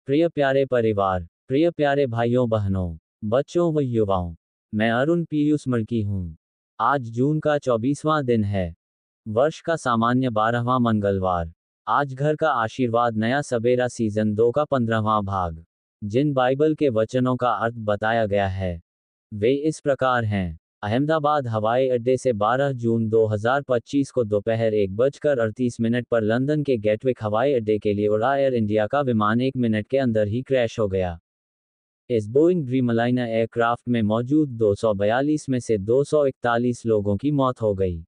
प्रिय प्यारे परिवार, प्रिय प्यारे भाइयों बहनों, बच्चों व युवाओं, मैं अरुण पीयूष मर्की हूँ। आज जून का 24वां दिन है। वर्ष का सामान्य 12वां मंगलवार। आज घर का आशीर्वाद नया सवेरा सीजन 2 का 15वां भाग। जिन बाइबल के वचनों का अर्थ बताया गया है वे इस प्रकार हैं। अहमदाबाद हवाई अड्डे से 12 जून 2025 को दोपहर 1:38 पर लंदन के गेटविक हवाई अड्डे के लिए उड़ा एयर इंडिया का विमान 1 मिनट के अंदर ही क्रैश हो गया। इस बोइंग ड्रीमलाइनर एयरक्राफ्ट में मौजूद 242 में से 241 लोगों की मौत हो गई।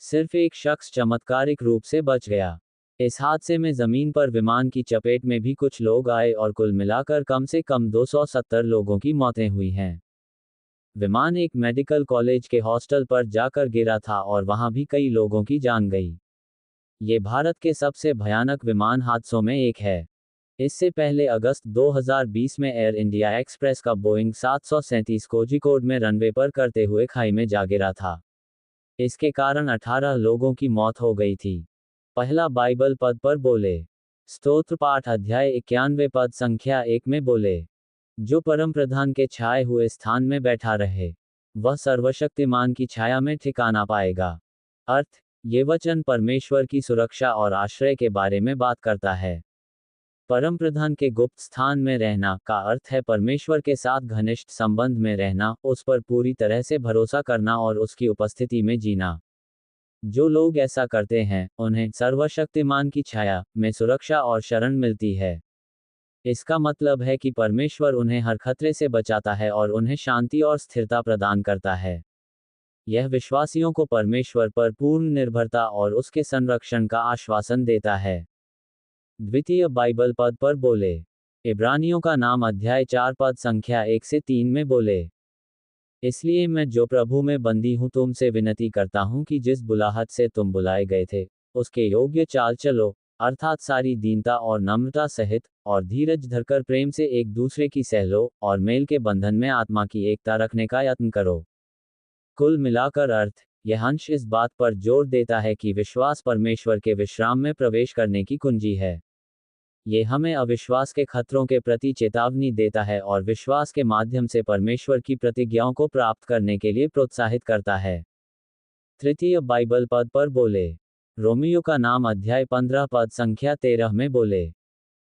सिर्फ एक शख्स चमत्कारिक रूप से बच गया। इस हादसे में जमीन पर विमान की चपेट में भी कुछ लोग आए और कुल मिलाकर कम से कम 270 लोगों की मौतें हुई हैं। विमान एक मेडिकल कॉलेज के हॉस्टल पर जाकर गिरा था और वहां भी कई लोगों की जान गई। ये भारत के सबसे भयानक विमान हादसों में एक है। इससे पहले अगस्त 2020 में एयर इंडिया एक्सप्रेस का बोइंग 737 कोझिकोड में रनवे पर करते हुए खाई में जा गिरा था। इसके कारण 18 लोगों की मौत हो गई थी। पहला बाइबल पद पर बोले। स्तोत्र पाठ अध्याय 91 पद संख्या 1 में बोले, जो परम प्रधान के छाए हुए स्थान में बैठा रहे वह सर्वशक्तिमान की छाया में ठिकाना पाएगा। अर्थ, ये वचन परमेश्वर की सुरक्षा और आश्रय के बारे में बात करता है। परम प्रधान के गुप्त स्थान में रहना का अर्थ है परमेश्वर के साथ घनिष्ठ संबंध में रहना, उस पर पूरी तरह से भरोसा करना और उसकी उपस्थिति में जीना। जो लोग ऐसा करते हैं उन्हें सर्वशक्तिमान की छाया में सुरक्षा और शरण मिलती है। इसका मतलब है कि परमेश्वर उन्हें हर खतरे से बचाता है और उन्हें शांति और स्थिरता प्रदान करता है। यह विश्वासियों को परमेश्वर पर पूर्ण निर्भरता और उसके संरक्षण का आश्वासन देता है। द्वितीय बाइबल पद पर बोले। इब्रानियों का नाम अध्याय 4 पद संख्या 1 से 3 में बोले, इसलिए मैं जो प्रभु में बंदी हूं तुमसे विनती करता हूं कि जिस बुलाहट से तुम बुलाए गए थे उसके योग्य चाल चलो, अर्थात सारी दीनता और नम्रता सहित, और धीरज धरकर प्रेम से एक दूसरे की सह लो, और मेल के बंधन में आत्मा की एकता रखने का यत्न करो। कुल मिलाकर अर्थ, यह अंश इस बात पर जोर देता है कि विश्वास परमेश्वर के विश्राम में प्रवेश करने की कुंजी है। ये हमें अविश्वास के खतरों के प्रति चेतावनी देता है और विश्वास के माध्यम से परमेश्वर की प्रतिज्ञाओं को प्राप्त करने के लिए प्रोत्साहित करता है। तृतीय बाइबल पद पर बोले। रोमियो का नाम अध्याय 15 पद संख्या 13 में बोले,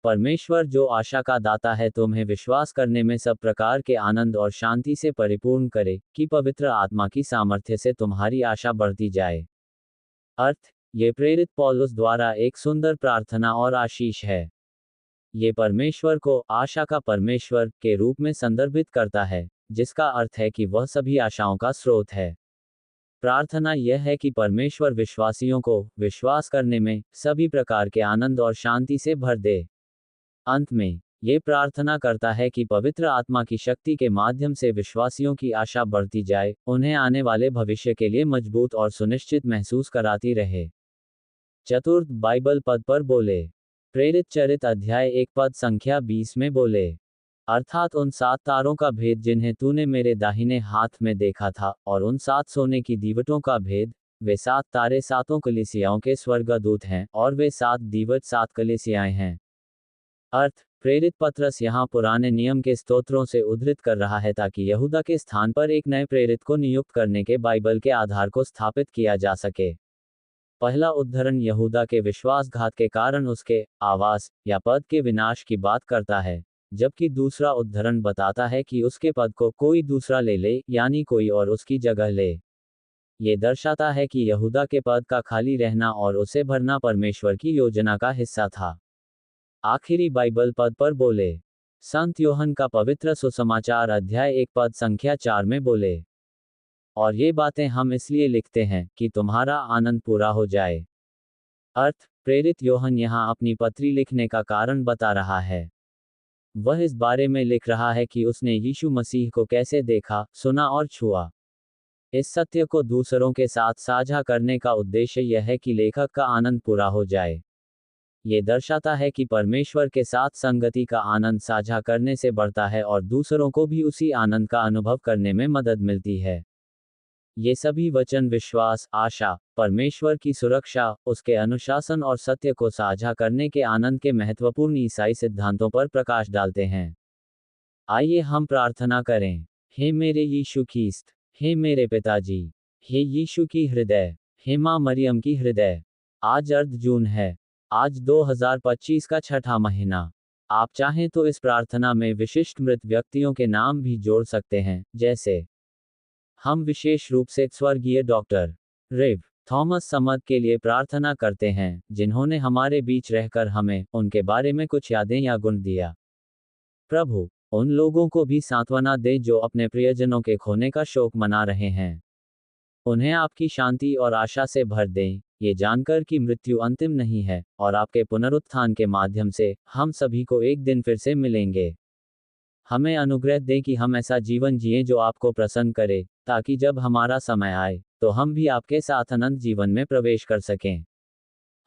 परमेश्वर जो आशा का दाता है तुम्हें विश्वास करने में सब प्रकार के आनंद और शांति से परिपूर्ण करे, कि पवित्र आत्मा की सामर्थ्य से तुम्हारी आशा बढ़ती जाए। अर्थ, ये प्रेरित पौलुस द्वारा एक सुंदर प्रार्थना और आशीष है। ये परमेश्वर को आशा का परमेश्वर के रूप में संदर्भित करता है, जिसका अर्थ है कि वह सभी आशाओं का स्रोत है। प्रार्थना यह है कि परमेश्वर विश्वासियों को विश्वास करने में सभी प्रकार के आनंद और शांति से भर दे। अंत में ये प्रार्थना करता है कि पवित्र आत्मा की शक्ति के माध्यम से विश्वासियों की आशा बढ़ती जाए, उन्हें आने वाले भविष्य के लिए मजबूत और सुनिश्चित महसूस कराती रहे। चतुर्थ बाइबल पद पर बोले। प्रेरित चरित अध्याय 1 पद संख्या 20 में बोले, अर्थात उन 7 तारों का भेद जिन्हें तूने मेरे दाहिने हाथ में देखा था, और उन 7 सोने की दीवटों का भेद, वे 7 तारे 7 कलीसियाओं के स्वर्गदूत हैं, और वे 7 दीवट 7 कलीसियाएं हैं। अर्थ, प्रेरित पतरस यहाँ पुराने नियम के स्तोत्रों से उद्धृत कर रहा है ताकि यहूदा के स्थान पर एक नए प्रेरित को नियुक्त करने के बाइबल के आधार को स्थापित किया जा सके। पहला उद्धरण यहूदा के विश्वासघात के कारण उसके आवास या पद के विनाश की बात करता है, जबकि दूसरा उद्धरण बताता है कि उसके पद को कोई दूसरा ले ले, यानी कोई और उसकी जगह ले। ये दर्शाता है कि यहूदा के पद का खाली रहना और उसे भरना परमेश्वर की योजना का हिस्सा था। आखिरी बाइबल पद पर बोले। संत योहन का पवित्र सुसमाचार अध्याय 1 पद संख्या 4 में बोले, और ये बातें हम इसलिए लिखते हैं कि तुम्हारा आनंद पूरा हो जाए। अर्थ, प्रेरित योहन यहाँ अपनी पत्री लिखने का कारण बता रहा है। वह इस बारे में लिख रहा है कि उसने यीशु मसीह को कैसे देखा, सुना और छुआ। इस सत्य को दूसरों के साथ साझा करने का उद्देश्य यह है कि लेखक का आनंद पूरा हो जाए। ये दर्शाता है कि परमेश्वर के साथ संगति का आनंद साझा करने से बढ़ता है और दूसरों को भी उसी आनंद का अनुभव करने में मदद मिलती है। ये सभी वचन विश्वास, आशा, परमेश्वर की सुरक्षा, उसके अनुशासन और सत्य को साझा करने के आनंद के महत्वपूर्ण ईसाई सिद्धांतों पर प्रकाश डालते हैं। आइए हम प्रार्थना करें। हे मेरे यीशु ख्रीस्त, हे मेरे पिताजी, हे यीशु की हृदय, हे मां मरियम की हृदय। आज अर्ध जून है। आज 2025 का छठा महीना। आप चाहें तो इस प्रार्थना में विशिष्ट मृत व्यक्तियों के नाम भी जोड़ सकते हैं, जैसे हम विशेष रूप से स्वर्गीय डॉक्टर रेव थॉमस समद के लिए प्रार्थना करते हैं, जिन्होंने हमारे बीच रहकर हमें उनके बारे में कुछ यादें या गुण दिया। प्रभु, उन लोगों को भी सांत्वना दे जो अपने प्रियजनों के खोने का शोक मना रहे हैं। उन्हें आपकी शांति और आशा से भर दें, ये जानकर कि मृत्यु अंतिम नहीं है, और आपके पुनरुत्थान के माध्यम से हम सभी को एक दिन फिर से मिलेंगे। हमें अनुग्रह दें कि हम ऐसा जीवन जिएं जो आपको प्रसन्न करे, ताकि जब हमारा समय आए, तो हम भी आपके साथ अनंत जीवन में प्रवेश कर सकें।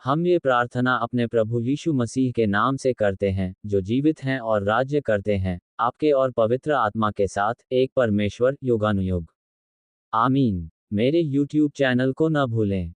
हम ये प्रार्थना अपने प्रभु यीशु मसीह के नाम से करते हैं, जो जीवित हैं और राज्य करते हैं, आपके और पवित्र आत्मा के साथ, एक परमेश्वर, युगानुयुग। आमीन। मेरे YouTube चैनल को न भूलें।